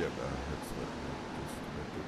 Yeah, the headset disconnected.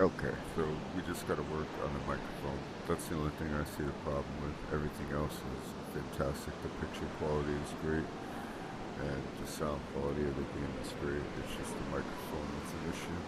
Okay, so we just got to work on the microphone. That's the only thing I see the problem with. Everything else is fantastic. The picture quality is great, and the sound quality of the game is great. It's just the microphone that's an issue.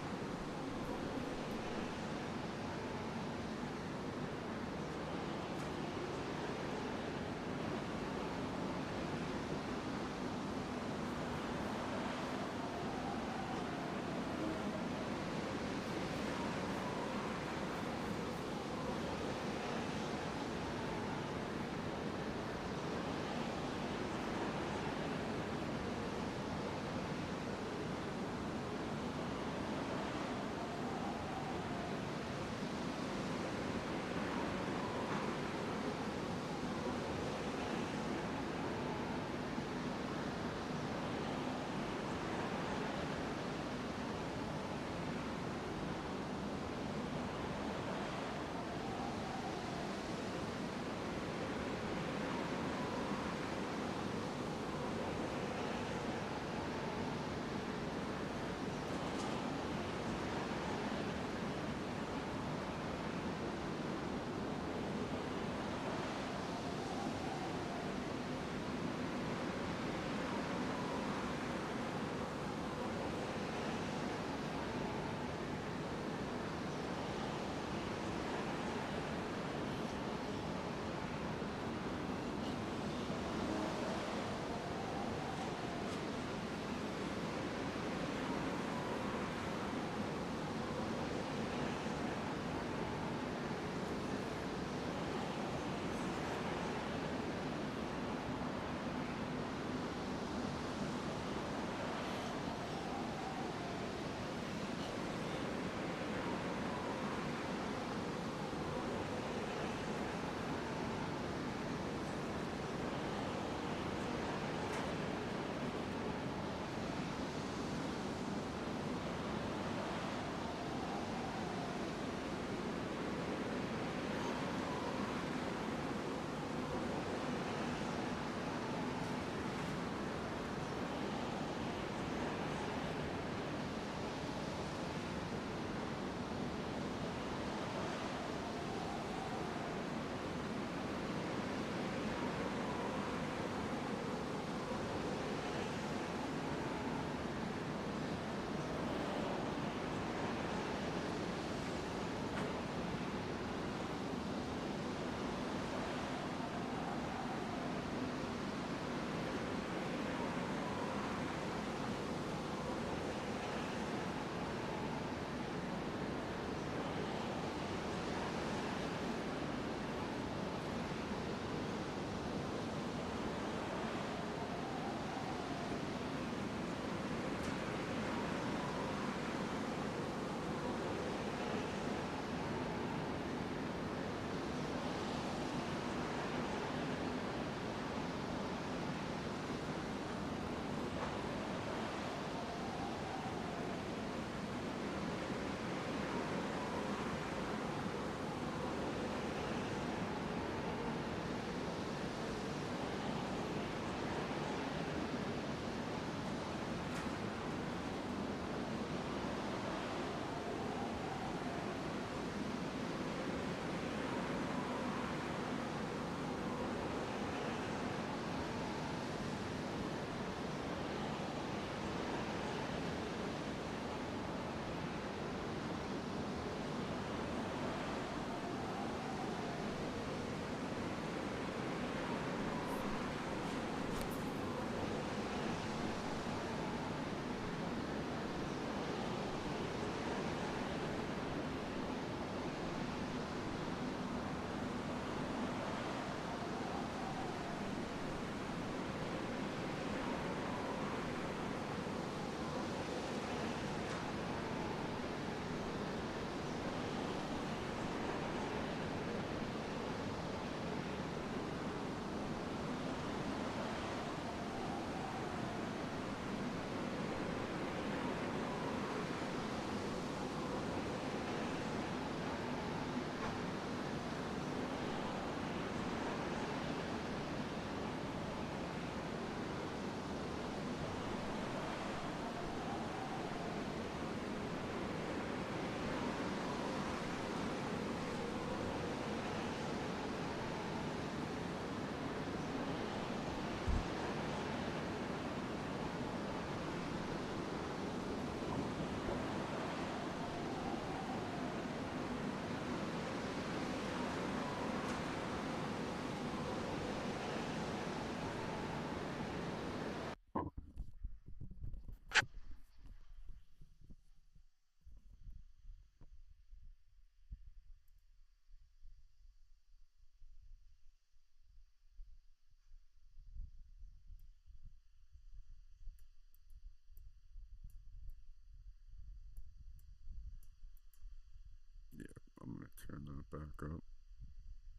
back up.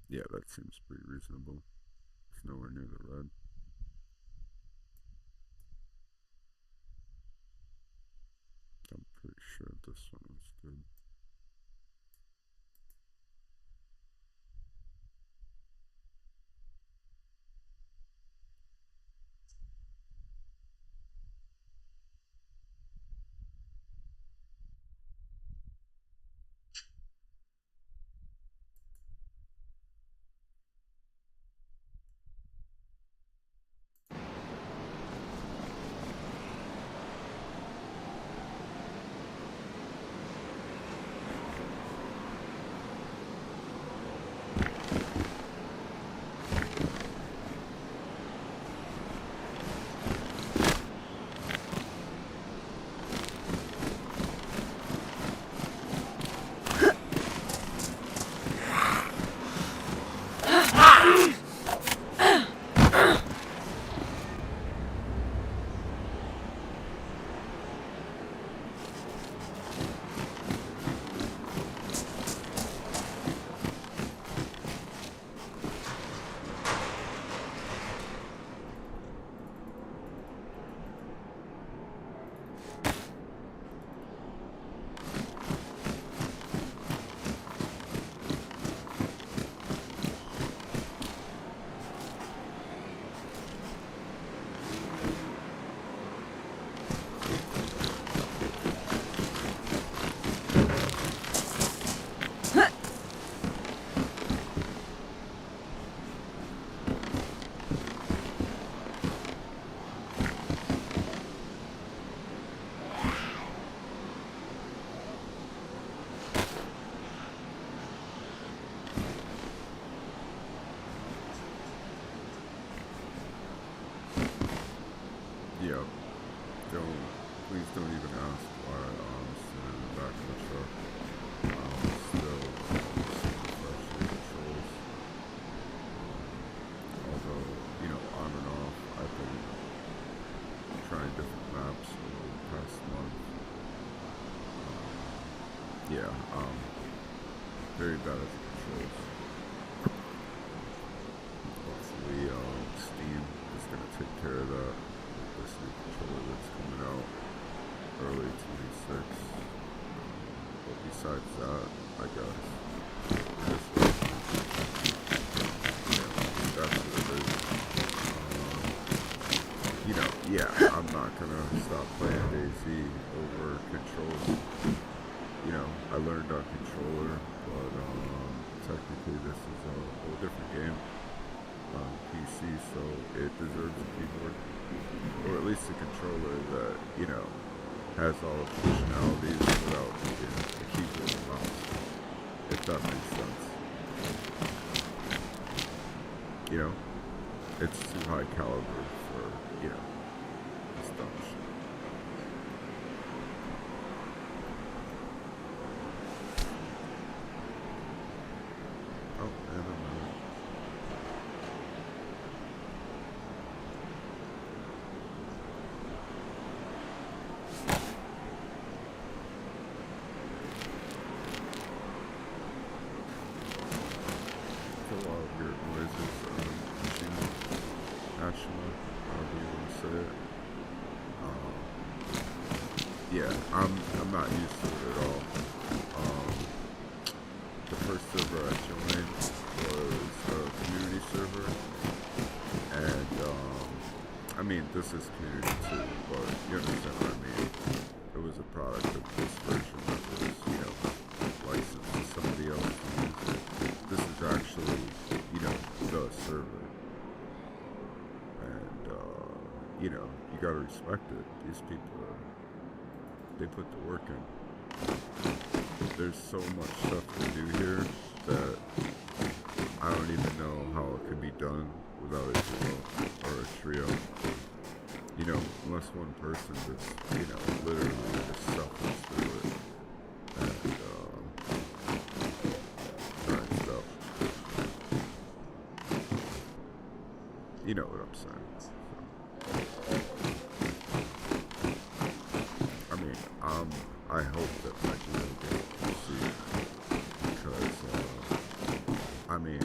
Yeah, that seems pretty reasonable. It's nowhere near the red. I'm pretty sure this one was good. Yep. Don't, please don't even ask why I'm sitting in the back of the truck. Still super fresh in controls. Although, on and off, I've been trying different maps over the past month. Yeah, very bad at the controls. Hopefully, Steam is going to take care of that with this new controller that's coming out early 26. But besides that, I guess that's what it is. Yeah, I'm not gonna stop playing DayZ over controls. I learned on controller, but technically this is a whole different game on PC, so it deserves a keyboard, or at least a controller that has all the functionalities without a keyboard and mouse, if that makes sense. It's too high caliber for this dumb shit. Oh, and another. A lot of weird noises. Hashima, however you want to say it. Yeah, I'm not used to it at all. The first server I joined was a community server, and this is community too, but you understand what I mean. It was a product of this version that was, licensed to somebody else to use it. This is actually, the server. And, you gotta respect it. These people they put the work in. There's so much stuff to do here that I don't even know how it could be done without a duo or a trio. Unless one person just, literally just suffers through it. And, trying stuff. You know what I'm saying. I hope that my duo gets received because I mean,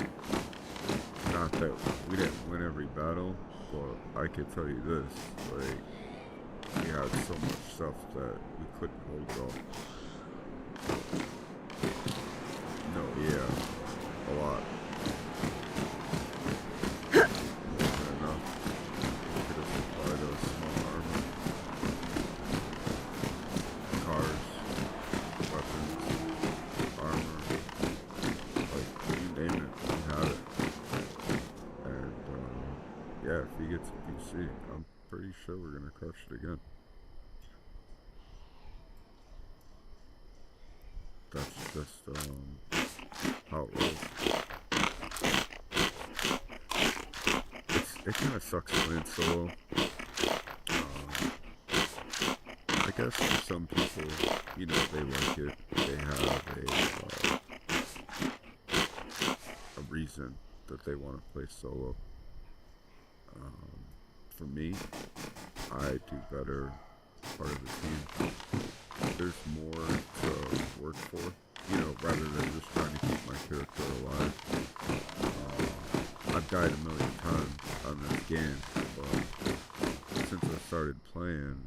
not that we didn't win every battle, but I could tell you this, like, we had so much stuff that we couldn't hold it all. No, yeah, a lot. Wasn't enough. Could have supplied us small armor, cars, weapons, armor, like, you name it, we had it. And, yeah, if he gets a PC, I'm pretty sure we're gonna crush it again. That's just, how it rolls. It kind of sucks playing solo. Um, I guess for some people, they like it. They have a reason that they want to play solo. Um, for me, I do better part of the team. There's more to work for, rather than just trying to keep my character alive. I've died a million times on this game, but since I started playing,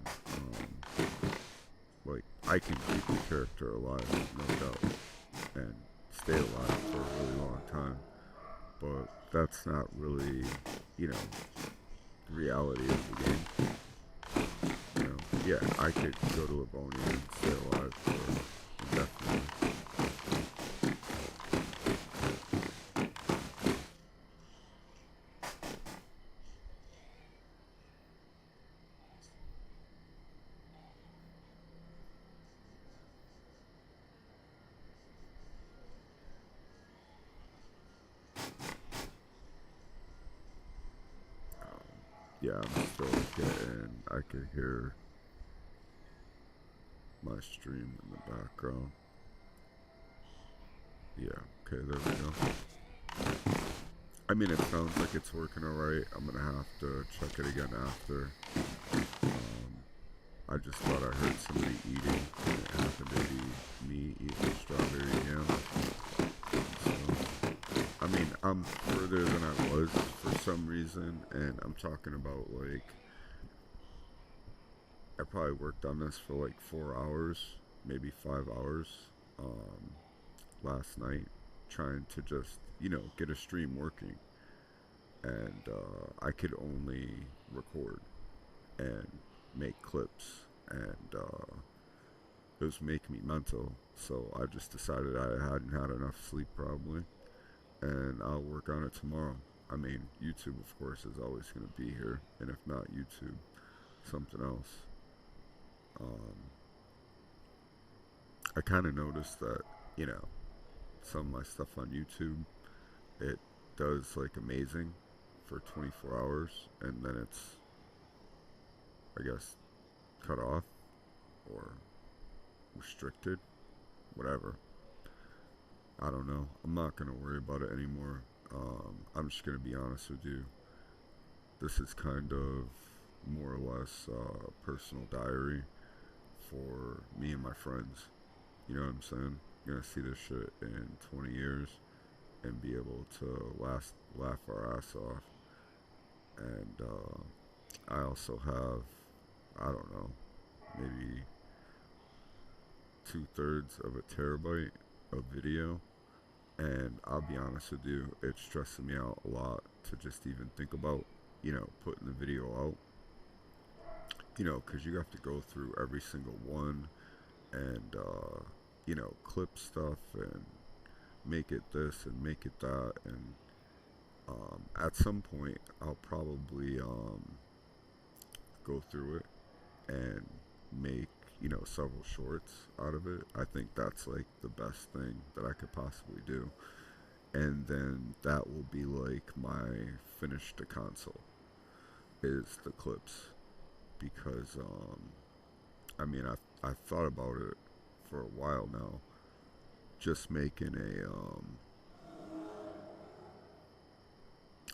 like, I can keep the character alive, no doubt, and stay alive for a really long time. But that's not really, you know, the reality of the game. Yeah, I could go to Livonia and stay alive for indefinitely. Yeah, I'm still getting. I could hear my stream in the background. Yeah, okay, there we go. I mean, it sounds like it's working alright. I'm gonna have to check it again after. Um, I just thought I heard somebody eating, and it happened to be me eating strawberry jam. So, I mean, I'm further than I was for some reason, and I'm talking about, like, I probably worked on this for like 4 hours, maybe 5 hours, um, last night, trying to just, get a stream working. And I could only record and make clips, and it was making me mental. So I just decided I hadn't had enough sleep, probably, and I'll work on it tomorrow. I mean, YouTube, of course, is always going to be here, and if not YouTube, something else. Um, I kind of noticed that, you know, some of my stuff on YouTube, it does like amazing for 24 hours, and then it's, I guess, cut off or restricted, whatever. I don't know. I'm not going to worry about it anymore. I'm just going to be honest with you. This is kind of more or less personal diary for me and my friends. You know what I'm saying? You're going to see this shit in 20 years and be able to laugh our ass off. And I also have, I don't know, maybe 2/3 of a terabyte of video. And I'll be honest with you, it's stressing me out a lot to just even think about, putting the video out. Because you have to go through every single one and, clip stuff and make it this and make it that. And at some point, I'll probably go through it and make, several shorts out of it. I think that's like the best thing that I could possibly do. And then that will be like my finish to console is the clips, because I mean, I've thought about it for a while now, just making a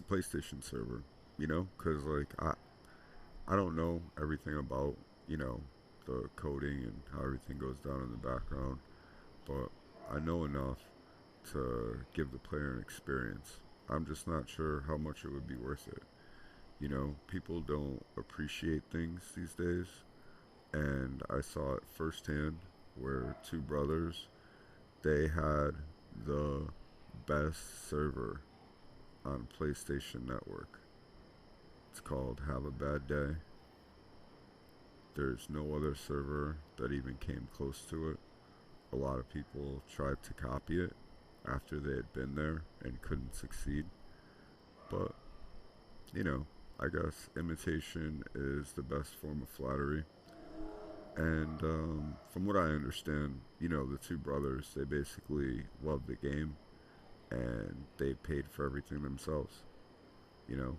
PlayStation server, because like I don't know everything about, you know the coding and how everything goes down in the background, but I know enough to give the player an experience. I'm just not sure how much it would be worth it. You know, people don't appreciate things these days, and I saw it firsthand where two brothers, they had the best server on PlayStation Network. It's called Have a Bad Day. There's no other server that even came close to it. A lot of people tried to copy it after they had been there and couldn't succeed. But, you know, I guess imitation is the best form of flattery. And from what I understand, you know, the two brothers, they basically loved the game and they paid for everything themselves. You know,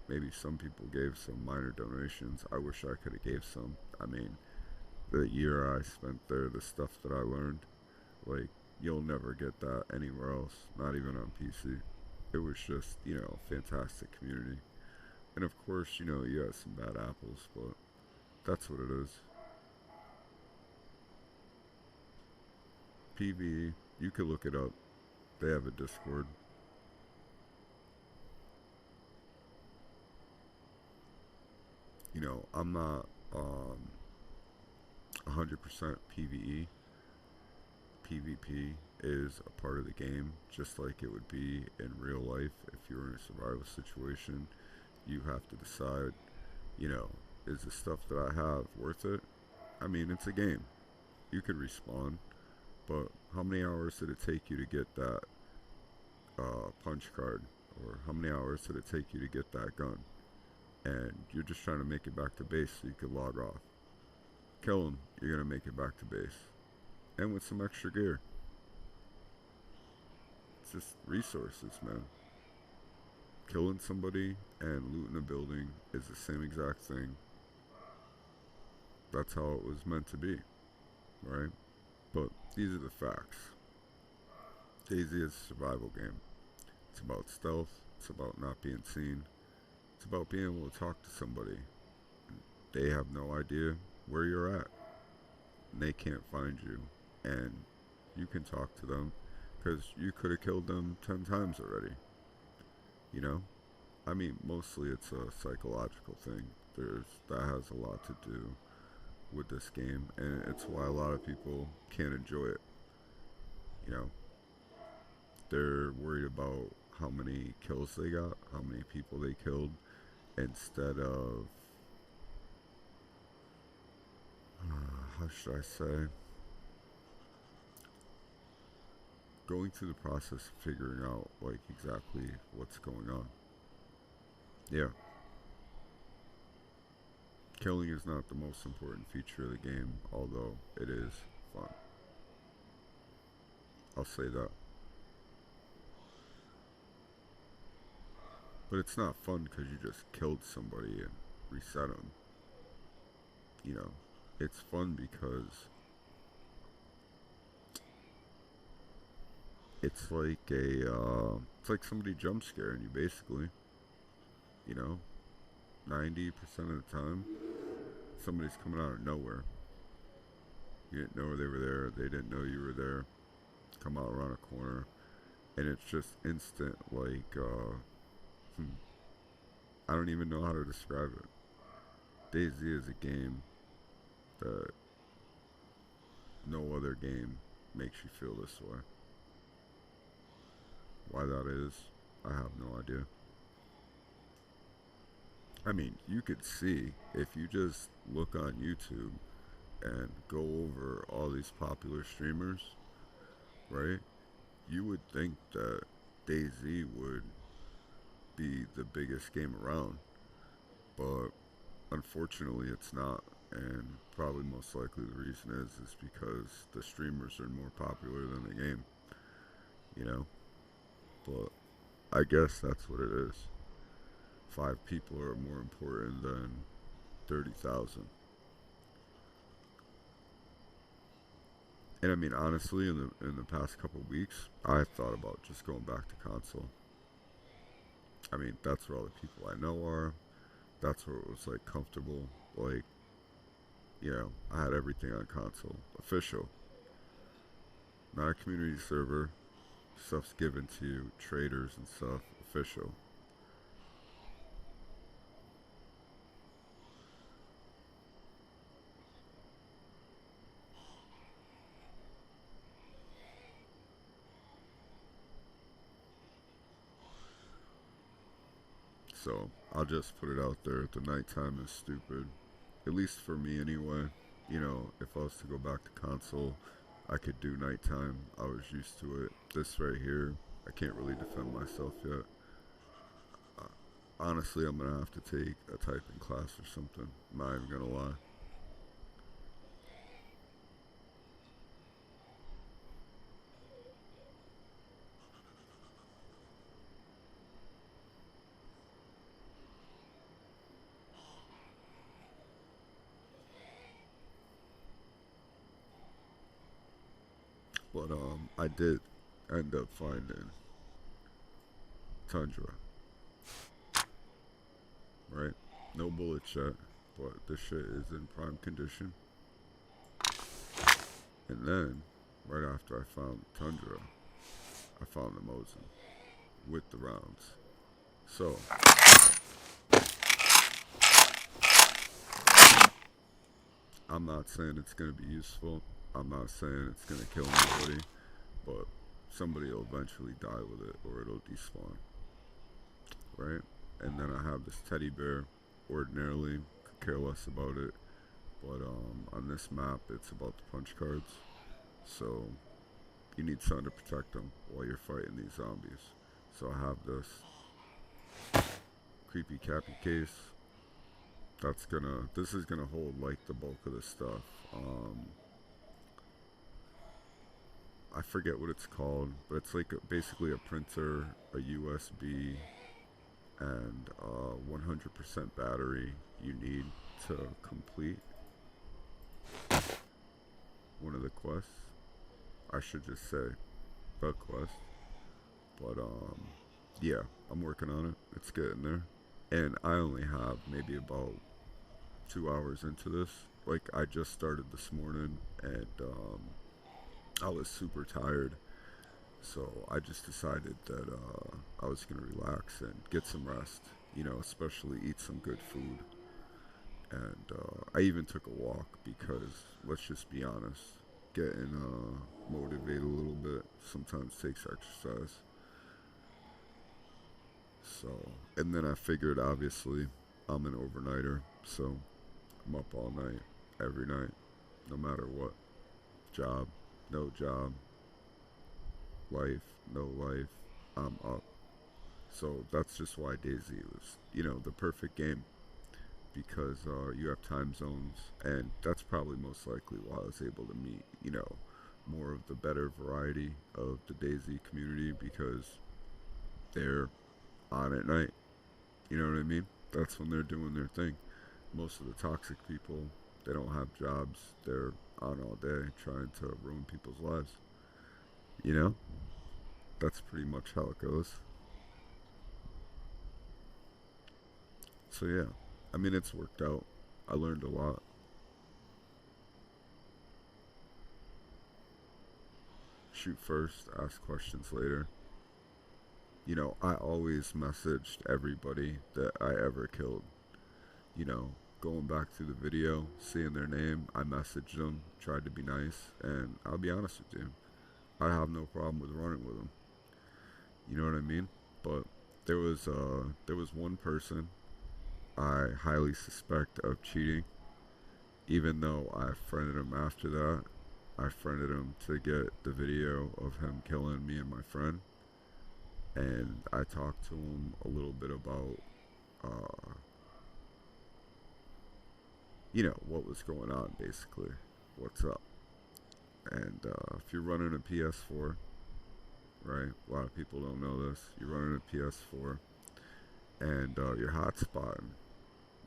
maybe some people gave some minor donations. I wish I could have gave some. I mean, the year I spent there, the stuff that I learned, like, you'll never get that anywhere else, not even on PC. It was just, you know, a fantastic community. And of course, you know, you had some bad apples, but that's what it is. PvE, you could look it up. They have a Discord. You know, I'm not 100% PvE. PvP is a part of the game, just like it would be in real life. If you're in a survival situation, you have to decide, you know, is the stuff that I have worth it? I mean, it's a game. You could respawn, but how many hours did it take you to get that punch card? Or how many hours did it take you to get that gun? And you're just trying to make it back to base so you could log off. Kill him, you're gonna make it back to base. And with some extra gear. It's just resources, man. Killing somebody and looting a building is the same exact thing. That's how it was meant to be, right? But these are the facts. DayZ is a survival game. It's about stealth, it's about not being seen, it's about being able to talk to somebody. They have no idea where you're at, and they can't find you, and you can talk to them because you could have killed them 10 times already, you know? I mean, mostly it's a psychological thing. That has a lot to do with this game, and it's why a lot of people can't enjoy it. You know, they're worried about how many kills they got, how many people they killed, instead of how should I say, going through the process of figuring out like exactly what's going on. Yeah, killing is not the most important feature of the game, although it is fun. I'll say that. But it's not fun because you just killed somebody and reset them. You know, it's fun because it's like somebody jump scaring you basically. You know, 90% of the time, somebody's coming out of nowhere. You didn't know they were there. They didn't know you were there. Come out around a corner, and it's just instant. Like, I don't even know how to describe it. DayZ is a game that no other game makes you feel this way. Why that is, I have no idea. I mean, you could see if you just look on YouTube and go over all these popular streamers, right? You would think that DayZ would be the biggest game around, but unfortunately it's not. And probably most likely the reason is because the streamers are more popular than the game, you know? But I guess that's what it is. Five people are more important than 30,000. And I mean, honestly, in the past couple of weeks, I've thought about just going back to console. I mean, that's where all the people I know are. That's where it was like comfortable. Like, you know, I had everything on console, official, not a community server. Stuff's given to you, traders and stuff, official. So I'll just put it out there. The nighttime is stupid. At least for me anyway. You know, if I was to go back to console, I could do nighttime. I was used to it. This right here, I can't really defend myself yet. Uh, Honestly, I'm gonna have to take a typing class or something. I'm not even gonna lie. But I did end up finding Tundra, right? No bullets yet, but this shit is in prime condition. And then, right after I found Tundra, I found the Mosin with the rounds. So, I'm not saying it's going to be useful. I'm not saying it's going to kill anybody, but somebody will eventually die with it or it'll despawn, right? And then I have this teddy bear. Ordinarily, could care less about it, but on this map, it's about the punch cards. So, you need something to protect them while you're fighting these zombies. So, I have this creepy cappy case. This is gonna hold like the bulk of the stuff. Um, I forget what it's called, but it's like basically a printer, a USB, and 100% battery you need to complete one of the quests. I should just say the quest, but yeah, I'm working on it. It's getting there, and I only have maybe about 2 hours into this. Like I just started this morning, and I was super tired, so I just decided that I was gonna relax and get some rest. You know, especially eat some good food. And I even took a walk because, let's just be honest, getting motivated a little bit sometimes takes exercise. So, and then I figured obviously I'm an overnighter, so I'm up all night, every night, no matter what. Job, no job, life, no life, I'm up. So that's just why Daisy was, the perfect game because you have time zones, and that's probably most likely why I was able to meet, more of the better variety of the Daisy community because they're on at night. You know what I mean? That's when they're doing their thing. Most of the toxic people, they don't have jobs. They're on all day trying to ruin people's lives. You know? That's pretty much how it goes. So yeah, I mean it's worked out. I learned a lot. Shoot first, ask questions later. I always messaged everybody that I ever killed. Going back through the video, seeing their name, I messaged them, tried to be nice, and I'll be honest with you, I have no problem with running with them. You know what I mean? But there was one person I highly suspect of cheating, even though I friended him after that. I friended him to get the video of him killing me and my friend, and I talked to him a little bit about, uh, what was going on basically, what's up. And if you're running a PS4, right? A lot of people don't know this. You're running a PS4, and you're hotspotting.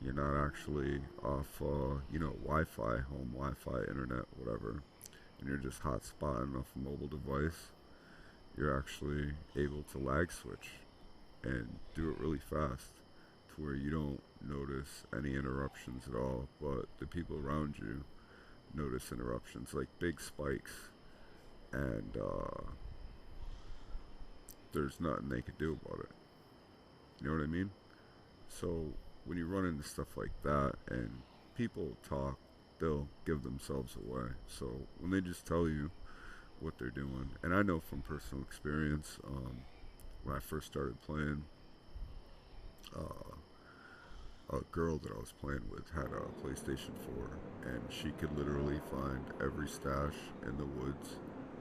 You're not actually off, Wi-Fi, home Wi-Fi, internet, whatever, and you're just hotspotting off a mobile device. You're actually able to lag switch and do it really fast to where you don't notice any interruptions at all, but the people around you notice interruptions like big spikes, and there's nothing they could do about it. You know what I mean? So when you run into stuff like that and people talk, they'll give themselves away. So when they just tell you what they're doing, and I know from personal experience, when I first started playing, uh, a girl that I was playing with had a PlayStation 4, and she could literally find every stash in the woods,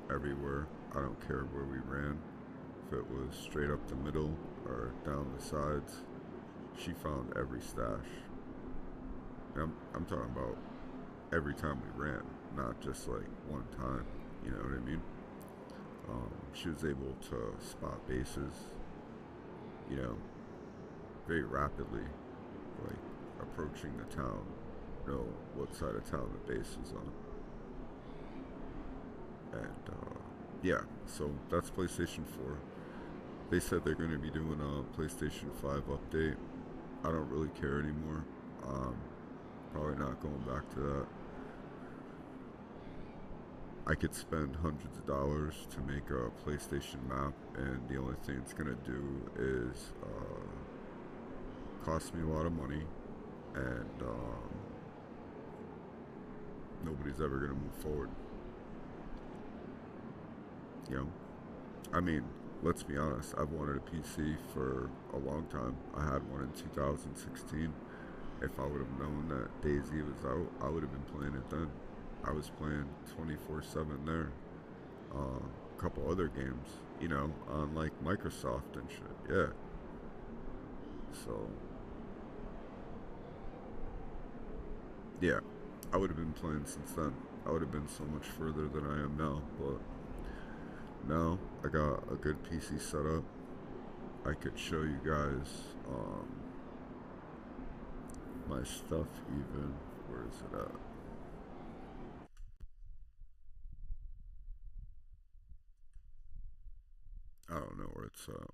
everywhere. I don't care where we ran, if it was straight up the middle or down the sides. She found every stash. And I'm talking about every time we ran, not just like one time. You know what I mean? She was able to spot bases, you know, very rapidly, like approaching the town, know what side of town the base is on. And yeah, so that's PlayStation 4. They said they're going to be doing a PlayStation 5 update. I don't really care anymore. Um, Probably not going back to that. I could spend hundreds of dollars to make a PlayStation map, and the only thing it's going to do is cost me a lot of money, and nobody's ever going to move forward. You know, I mean, let's be honest. I've wanted a PC for a long time. I had one in 2016. If I would have known that DayZ was out, I would have been playing it then. I was playing 24/7 there. A couple other games, on like Microsoft and shit. Yeah. So, yeah, I would have been playing since then. I would have been so much further than I am now. But now I got a good PC setup. I could show you guys my stuff even. Where is it at? I don't know where it's at.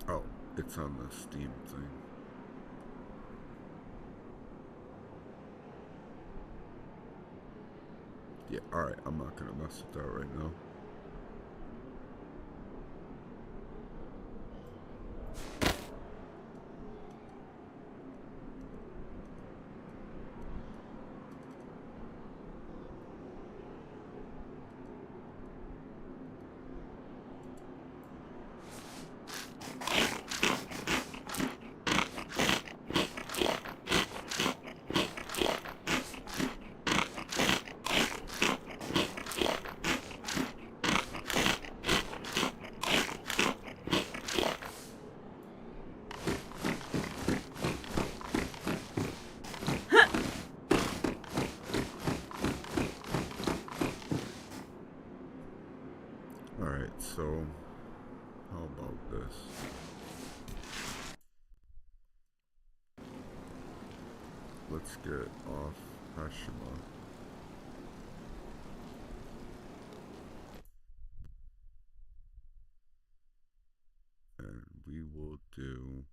Oh, it's on the Steam thing. Yeah, alright, I'm not gonna mess with that right now. Alright, so how about this? Let's get off Hashima, and we will do.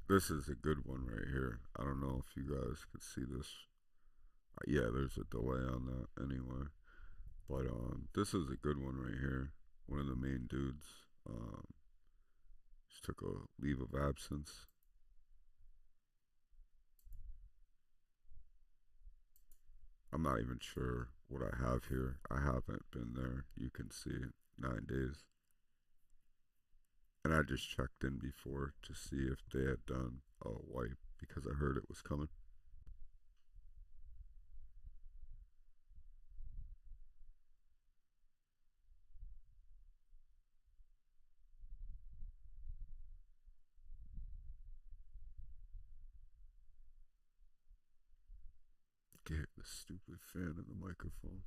This is a good one right here. I don't know if you guys could see this. Yeah, there's a delay on that anyway. But this is a good one right here. One of the main dudes just took a leave of absence. I'm not even sure what I have here. I haven't been there. You can see it. 9 days. And I just checked in before to see if they had done a wipe because I heard it was coming. Get the stupid fan in the microphone.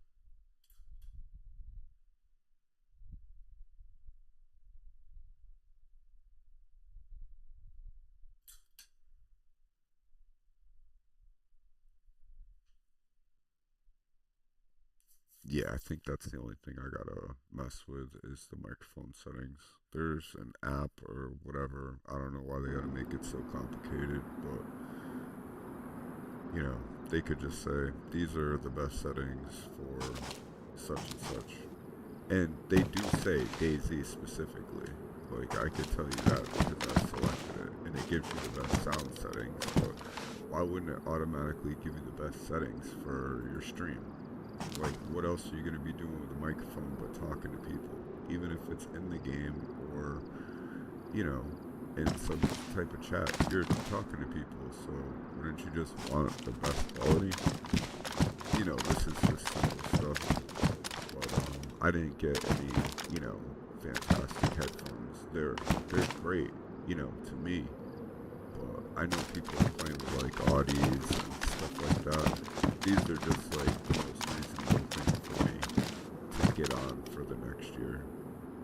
Yeah, I think that's the only thing I gotta mess with is the microphone settings. There's an app or whatever. I don't know why they gotta make it so complicated, but you know, they could just say these are the best settings for such and such. And they do say DayZ specifically. Like I could tell you that because I selected it, and it gives you the best sound settings. But why wouldn't it automatically give you the best settings for your stream? Like, what else are you going to be doing with a microphone but talking to people? Even if it's in the game or, you know, in some type of chat, you're talking to people. So, wouldn't you just want the best quality? You know, this is just simple stuff. But I didn't get any, you know, fantastic headphones. They're great, you know, to me. But I know people are playing with like Audis and stuff like that. These are just like the most reasonable thing for me to get on for the next year.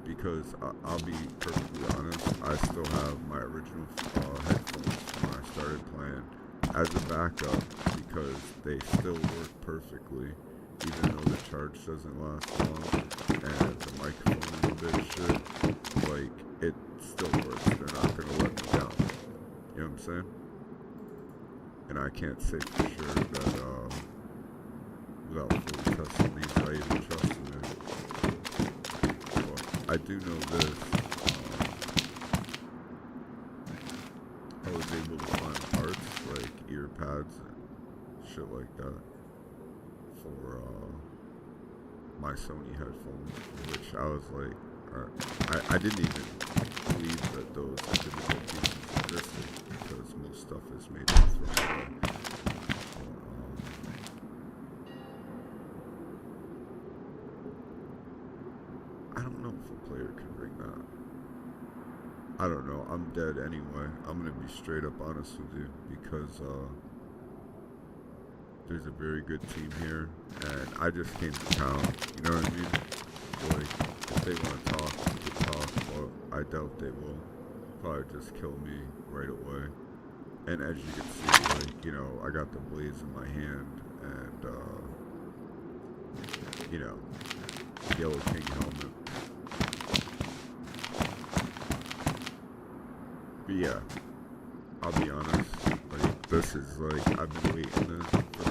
Because I'll be perfectly honest, I still have my original headphones when I started playing as a backup because they still work perfectly, even though the charge doesn't last long and the microphone is a bit shit. Like, it still works. They're not gonna let me down. You know what I'm saying? And I can't say for sure that without fully testing these, I even trust in it. But I do know this. I was able to find parts like ear pads and shit like that for my Sony headphones, which I was like, I didn't even believe that those individual pieces existed because most stuff is made from I don't know if a player can bring that. I don't know. I'm dead anyway. I'm gonna be straight up honest with you because there's a very good team here, and I just came to town. You know what I mean? Like, if they want to talk, we can talk, but I doubt they will. Probably just kill me right away. And as you can see, like, you know, I got the blades in my hand, and you know, Yellow King helmet. But yeah, I'll be honest. Like, this is like I've been waiting for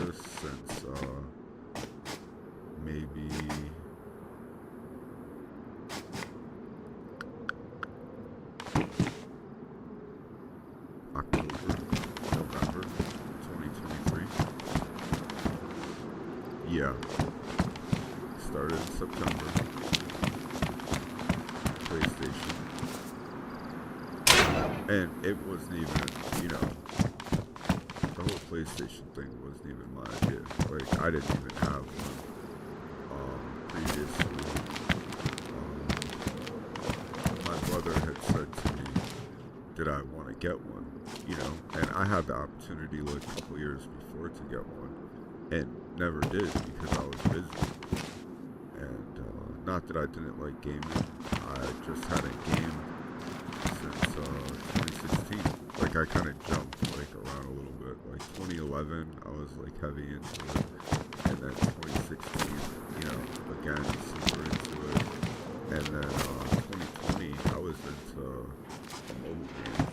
this since maybe October, November 2023. Yeah, started in September. PlayStation. And it wasn't even, you know, the whole PlayStation thing wasn't even my idea. Like, I didn't even have one previously. My brother had said to me, did I want to get one? You know, and I had the opportunity like a couple years before to get one, and never did because I was busy. And not that I didn't like gaming, I just hadn't gamed since 2016. Like, I kind of jumped like around a little bit. Like 2011, I was like heavy into it, and then 2016, you know, again super into it, and then 2020, I was into a mobile game.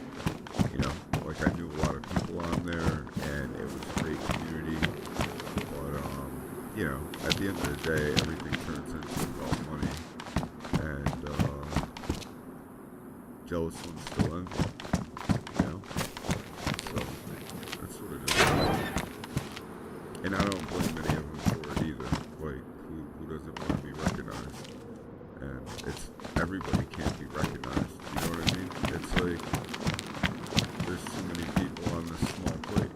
You know, like I knew a lot of people on there, and it was a great community. But you know, at the end of the day, everything turns into about money, and jealous ones still envy. You know, so that's what it is. And I don't blame any of them for it either. Like, who doesn't want to be recognized? And it's everybody can't be recognized. You know what I mean? It's like there's too many people on this small plate.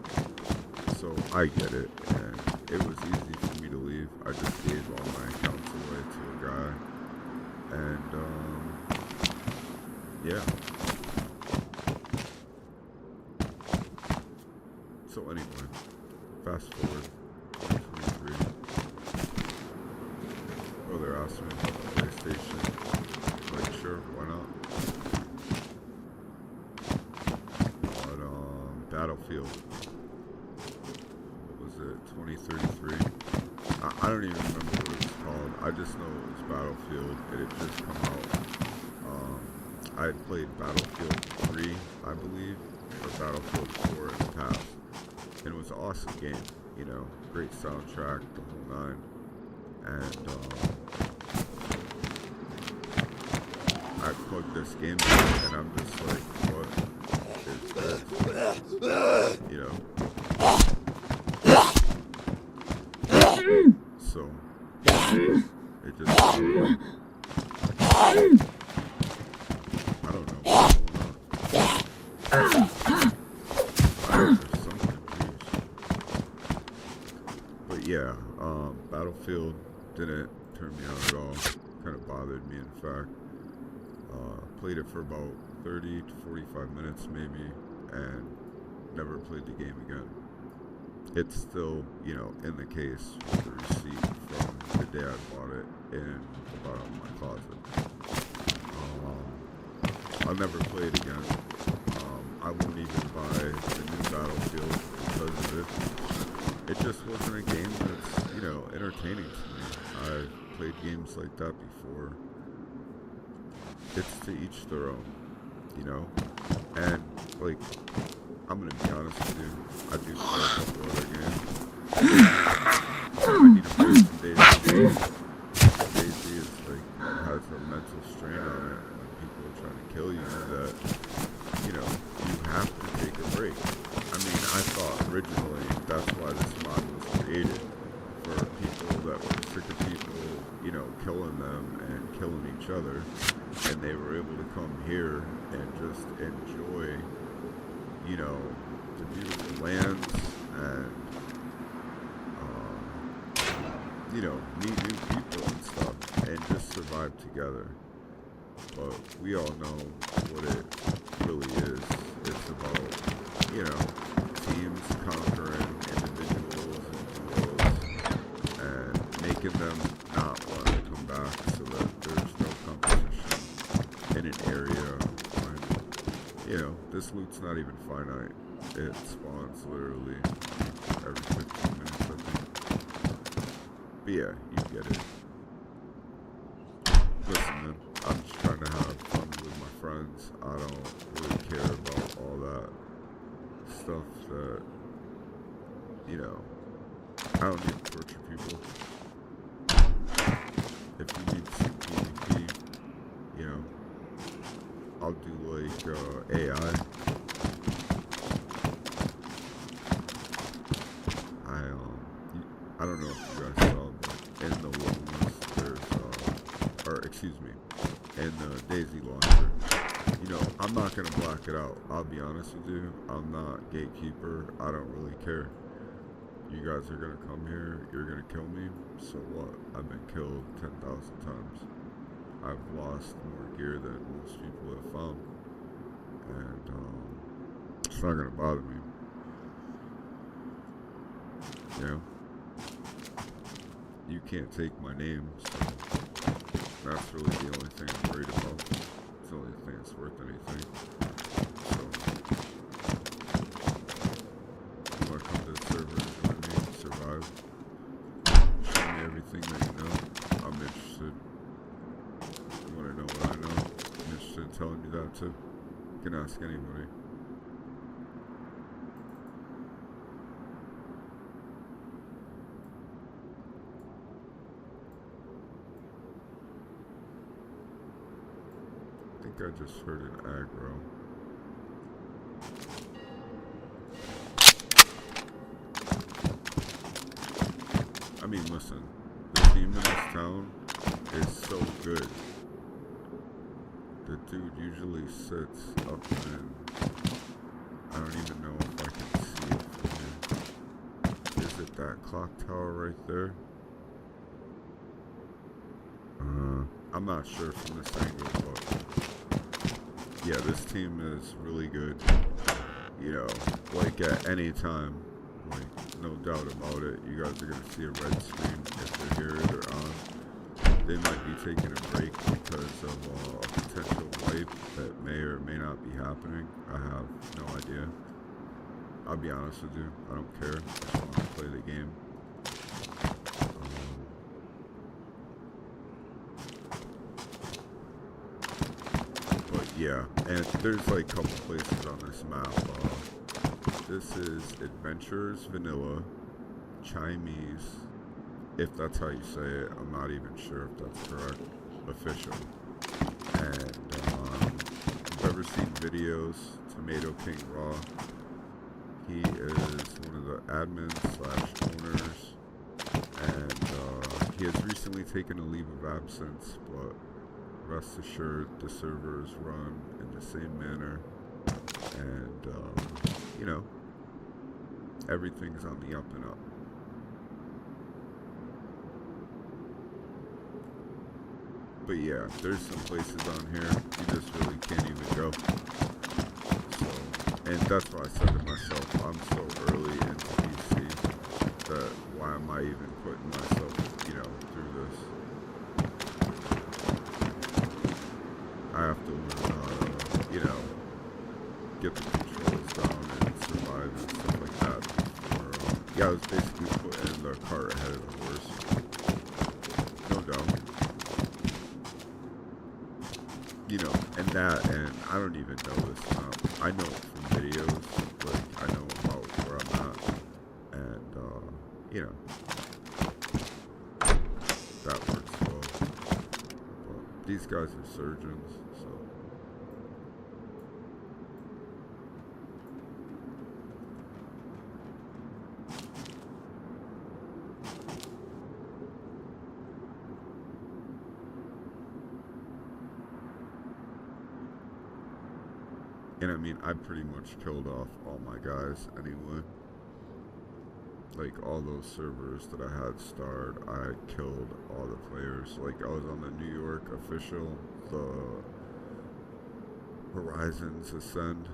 So I get it, and it was easy for me to leave. I just gave all my accounts away to a guy, and yeah. So anyway, fast forward 2023. Brother asked me about the PlayStation. Like, sure, why not? But Battlefield, what was it, 2033? I don't even remember what it was called. I just know it was Battlefield. It had just come out. Um, I had played Battlefield 3, I believe, or Battlefield 4 in the past. And it was an awesome game, you know, great soundtrack, the whole nine. And I plugged this game in, and I'm just like, what is this? You know? So, it just, I don't know what's going on. There's something, geez. But yeah, Battlefield didn't turn me on at all. Kind of bothered me, in fact. Played it for about 30 to 45 minutes maybe, and never played the game again. It's still, you know, in the case with the receipt from the day I bought it in the bottom of my closet. I'll never play it again. I won't even buy the new Battlefield because of it. It just wasn't a game that's, you know, entertaining to me. I've played games like that before. It's to each their own, you know? And, like, I'm gonna be honest with you, I do play a couple other games. I need to play some DayZ. DayZ is, like, has a mental strain on it when people are trying to kill you that, you know, you have to take a break. I mean, I thought originally that's why this mod was created, for people that were sick of people, you know, killing them and killing each other, and they were able to come here and just enjoy, you know, the beautiful lands and, you know, meet new people and stuff and just survive together. But we all know what it really is. It's about, you know, teams conquering individuals and duos and making them not want to come back so that there's no competition in an area when, you know, this loot's not even finite. It spawns literally every 15 minutes, I think. But yeah, you get it. Listen, man, I'm just trying to have fun with my friends. I don't really care about all that stuff that, you know, I don't need to torture people. If you need some PvP, you know, I'll do like AI. I don't know if you guys saw, but in the wilderness, there's, or excuse me, in the DayZ launcher, you know, I'm not going to black it out. I'll be honest with you. I'm not gatekeeper. I don't really care. You guys are going to come here. You're going to kill me. So what? I've been killed 10,000 times. I've lost more gear than most people have found. And, it's not going to bother me. You know? You can't take my name, so that's really the only thing I'm worried about. It's the only thing that's worth anything. So, you want to come to the server and join me, survive, show me everything that you know. I'm interested. You want to know what I know? I'm interested in telling you that too. You can ask anybody. I think I just heard an aggro. I mean, listen, the team in this town is so good. The dude usually sits up in, I don't even know if I can see it from here. Is it that clock tower right there? I'm not sure from this angle, but yeah, this team is really good. You know, like at any time, like no doubt about it, you guys are gonna see a red screen if they're here, they're on. They might be taking a break because of a potential wipe that may or may not be happening. I have no idea. I'll be honest with you, I don't care. I just want to play the game. yeah, and there's like a couple places on this map. This is Adventures Vanilla Chinese, if that's how you say it. I'm not even sure if that's correct. Official. And if you've ever seen videos, Tomato King Raw, he is one of the admins slash owners, and he has recently taken a leave of absence, but rest assured the servers run in the same manner, and you know, everything's on the up and up. But yeah, there's some places on here you just really can't even go. So, and that's why I said to myself, I'm so early into PC that why am I even putting myself, through this? I have to learn how to, get the controls down and survive and stuff like that. Before, I was basically putting the cart ahead of the horse. No doubt. And I don't even know this map. I know it from videos, like, I know about where I'm at, and, that works well. But these guys are surgeons, so. And I mean, I pretty much killed off all my guys anyway. Like, all those servers that I had starred, I killed all the players. Like, I was on the New York official, the Horizons Ascend.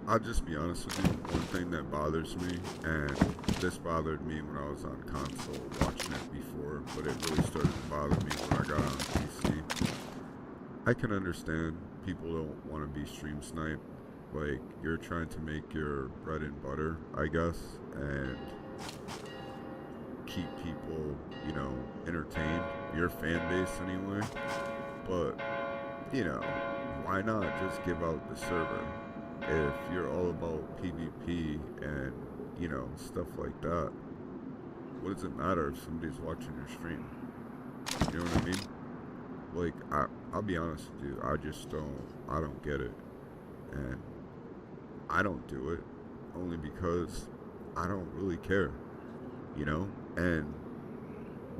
I'll just be honest with you, one thing that bothers me, and this bothered me when I was on console watching it before, but it really started to bother me when I got on PC. I can understand people don't want to be stream sniped. Like, you're trying to make your bread and butter, I guess, and keep people, entertained, your fan base anyway. But, why not just give out the server? If you're all about PvP and, stuff like that, what does it matter if somebody's watching your stream? You know what I mean? Like, I'll be honest with you, I don't get it. And I don't do it only because I don't really care, And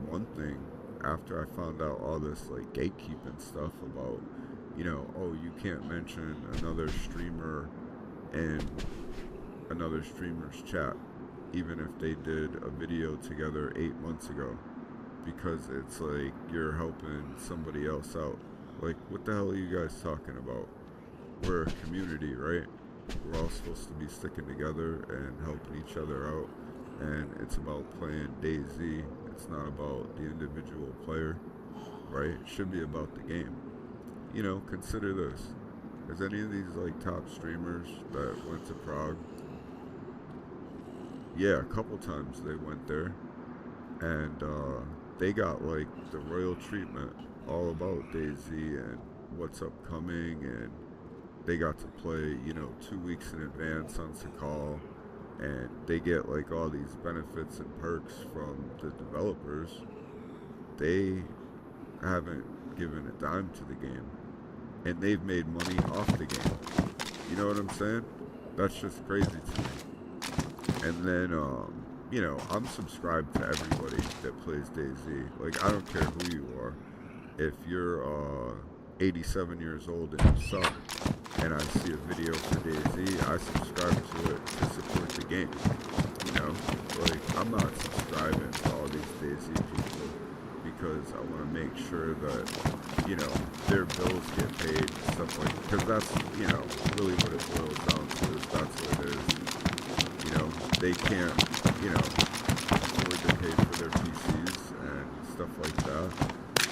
one thing, after I found out all this, like, gatekeeping stuff about, oh, you can't mention another streamer in another streamer's chat, even if they did a video together 8 months ago. Because it's like you're helping somebody else out. Like, what the hell are you guys talking about? We're a community, right? We're all supposed to be sticking together and helping each other out. And it's about playing DayZ. It's not about the individual player, right? It should be about the game. Consider this. Has any of these, like, top streamers that went to Prague? Yeah, a couple times they went there. And, they got, like, the royal treatment, all about DayZ and what's upcoming, and they got to play, 2 weeks in advance on Sakal, and they get, like, all these benefits and perks from the developers. They haven't given a dime to the game, and they've made money off the game. You know what I'm saying? That's just crazy to me. And then, I'm subscribed to everybody that plays DayZ. Like, I don't care who you are. If you're 87 years old and you suck, and I see a video for DayZ, I subscribe to it to support the game. Like, I'm not subscribing to all these DayZ people because I want to make sure that, their bills get paid and stuff like that. Because that's, really what it boils down to. Is that's what it is. They can't, afford to pay for their PCs and stuff like that.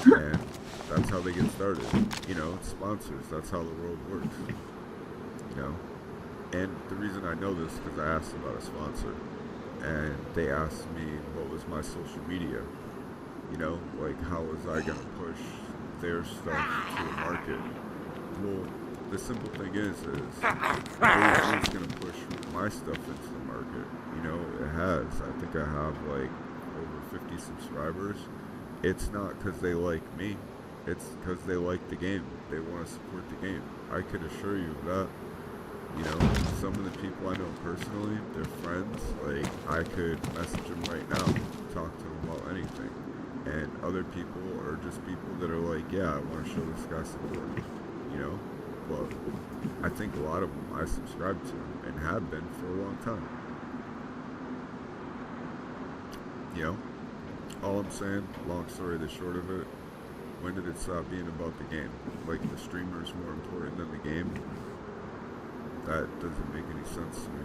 And that's how they get started. It's sponsors. That's how the world works. And the reason I know this is because I asked about a sponsor. And they asked me what was my social media. Like, how was I going to push their stuff to the market. Well, the simple thing is who's going to push my stuff into the market? You know, it has. I think I have like over 50 subscribers. It's not because they like me. It's because they like the game. They want to support the game. I could assure you of that. You know, some of the people I know personally, they're friends. Like, I could message them right now, talk to them about anything. And other people are just people that are like, yeah, I want to show this guy support. You know? But I think a lot of them I subscribe to and have been for a long time. You know? All I'm saying, long story the short of it, when did it stop being about the game? Like, the streamer's more important than the game? That doesn't make any sense to me.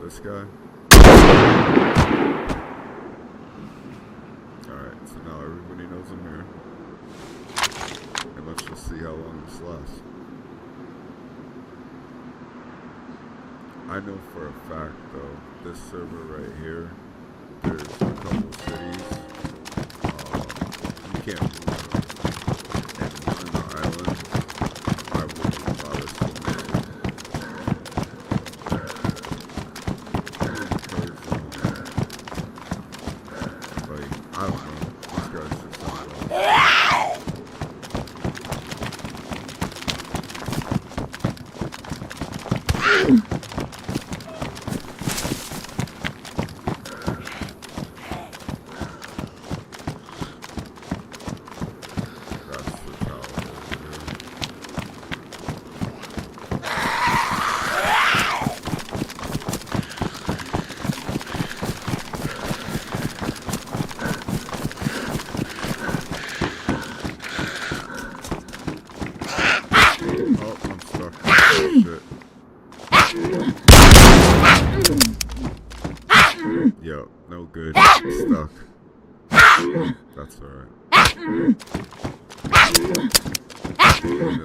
This guy? Alright, so now everybody knows I'm here. And let's just see how long this lasts. I know for a fact, though, this server right here, there's a couple cities, you can't move them. And one in the island, I wouldn't bother submitting. Like, I don't know, these guys just don't know. Yo, no good. Stuck. That's alright.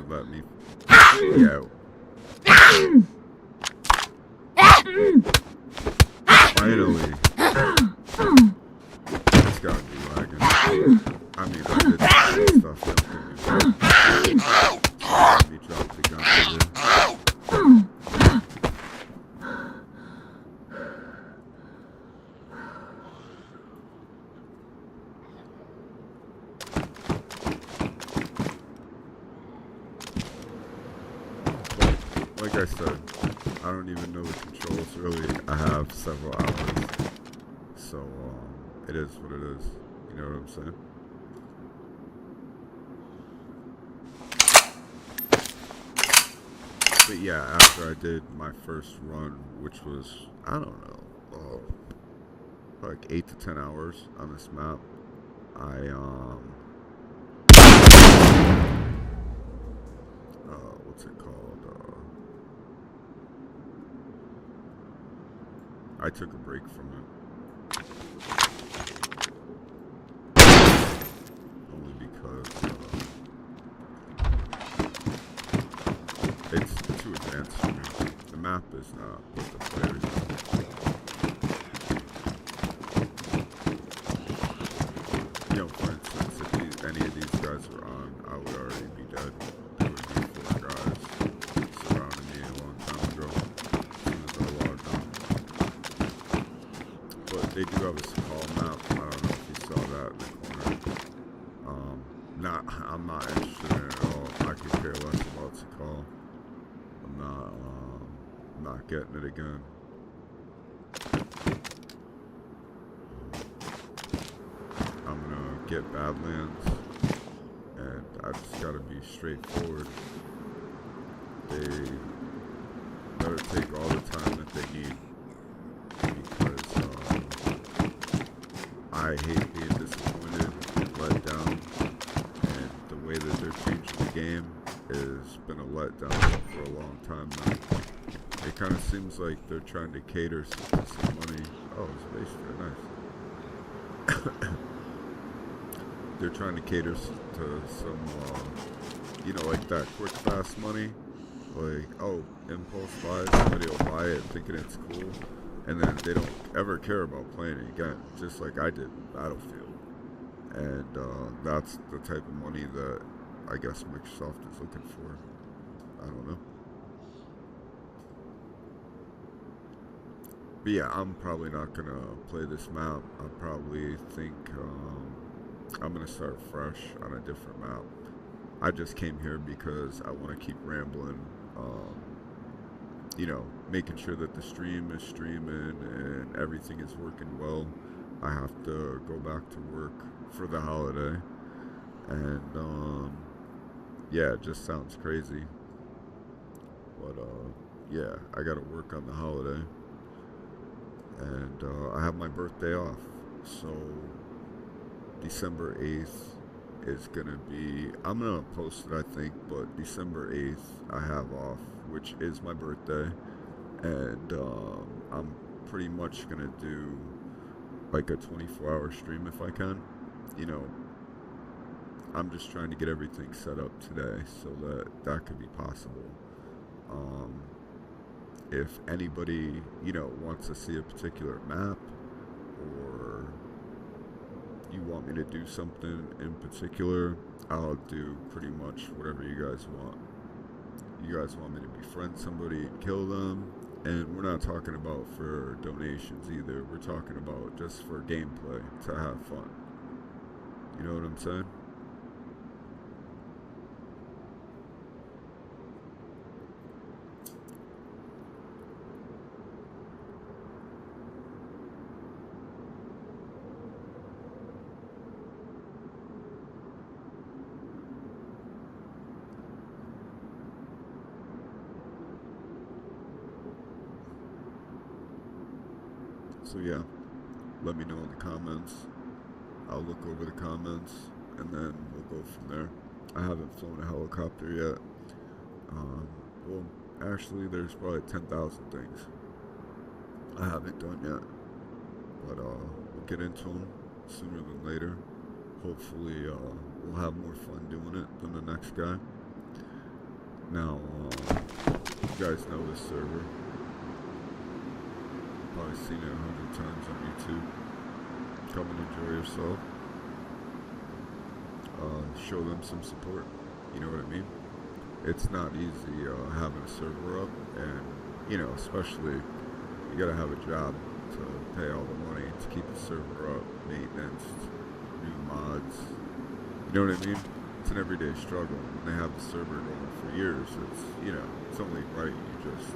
Let me. Yo. Finally. It's gotta be lagging. I mean, I did stuff. Let me drop the gun over. Like I said, I don't even know the controls really. I have several hours, so it is what it is. You know what I'm saying? But yeah, after I did my first run, which was, I don't know, like 8 to 10 hours on this map, what's it called? I took a break from it. Only because it's too advanced for me. The map is not, but the players are. You know, for instance, if any of these guys were on, I would already be dead. There would be 4 guys surrounding me a long time ago. As soon as I logged on. But they do have a call map. I don't know if you saw that in the corner. I'm not interested in it at all. I could care less about Sakal. I'm not getting it again. I'm gonna get Badlands, and I just gotta be straightforward. They better take all the time that they need, because I hate being disappointed and let down, and the way that they're changing the game has been a letdown for a long time now. It kind of seems like they're trying to cater to some money. Oh, it's based very nice. They're trying to cater to some, you know, like that quick, fast money. Like, oh, impulse buy, somebody will buy it thinking it's cool, and then they don't ever care about playing it again, just like I did in Battlefield. and that's the type of money that I guess Microsoft is looking for. I don't know. But yeah, I'm probably not gonna play this map. I probably think I'm gonna start fresh on a different map. I just came here because I want to keep rambling. Um, Making sure that the stream is streaming and everything is working well. I have to go back to work for the holiday, and yeah, it just sounds crazy. But yeah, I got to work on the holiday, and I have my birthday off, so December 8th is gonna be. I'm gonna post it, I think, but December 8th I have off, which is my birthday, and I'm pretty much gonna do like a 24-hour stream if I can. You know, I'm just trying to get everything set up today so that that could be possible. Um, if anybody, wants to see a particular map, or you want me to do something in particular, I'll do pretty much whatever you guys want. You guys want me to befriend somebody and kill them, and we're not talking about for donations either. We're talking about just for gameplay to have fun. You know what I'm saying? So yeah, let me know in the comments. I'll look over the comments, and then we'll go from there. I haven't flown a helicopter yet. Um, well, actually, there's probably 10,000 things I haven't done yet, but we'll get into them sooner than later. Hopefully, we'll have more fun doing it than the next guy. Now, you guys know this server. Probably seen it 100 times on YouTube. Come and enjoy yourself. Show them some support. You know what I mean? It's not easy having a server up, and especially you gotta have a job to pay all the money to keep the server up, maintenance, new mods. You know what I mean? It's an everyday struggle. When they have the server going for years, it's only right you just